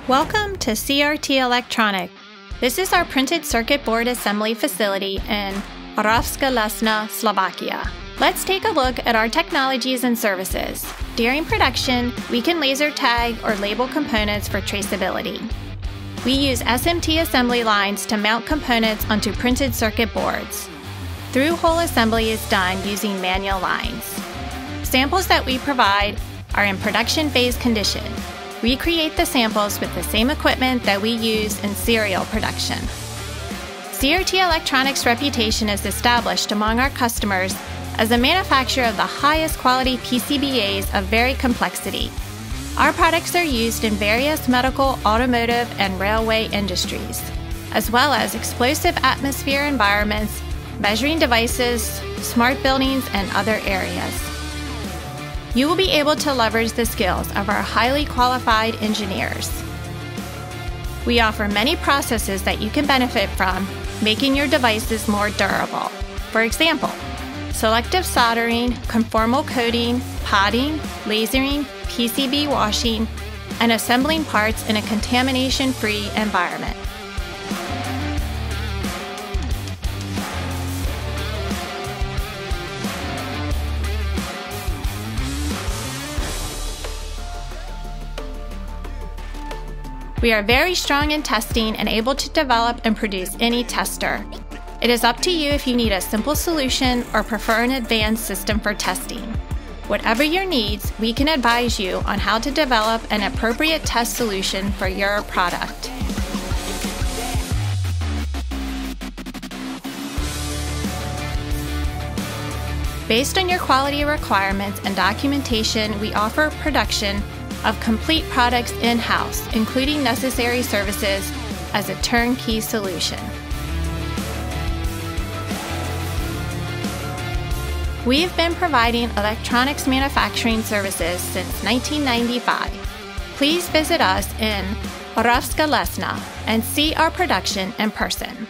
Welcome to CRT Electronic. This is our printed circuit board assembly facility in Oravska Lesna, Slovakia. Let's take a look at our technologies and services. During production, we can laser tag or label components for traceability. We use SMT assembly lines to mount components onto printed circuit boards. Through-hole assembly is done using manual lines. Samples that we provide are in production phase condition. We create the samples with the same equipment that we use in serial production. CRT Electronic's reputation is established among our customers as a manufacturer of the highest quality PCBAs of varied complexity. Our products are used in various medical, automotive, and railway industries, as well as explosive atmosphere environments, measuring devices, smart buildings, and other areas. You will be able to leverage the skills of our highly qualified engineers. We offer many processes that you can benefit from, making your devices more durable. For example, selective soldering, conformal coating, potting, lasering, PCB washing, and assembling parts in a contamination-free environment. We are very strong in testing and able to develop and produce any tester. It is up to you if you need a simple solution or prefer an advanced system for testing. Whatever your needs, we can advise you on how to develop an appropriate test solution for your product. Based on your quality requirements and documentation, we offer production of complete products in-house, including necessary services as a turnkey solution. We've been providing electronics manufacturing services since 1995. Please visit us in Oravska Lesna and see our production in person.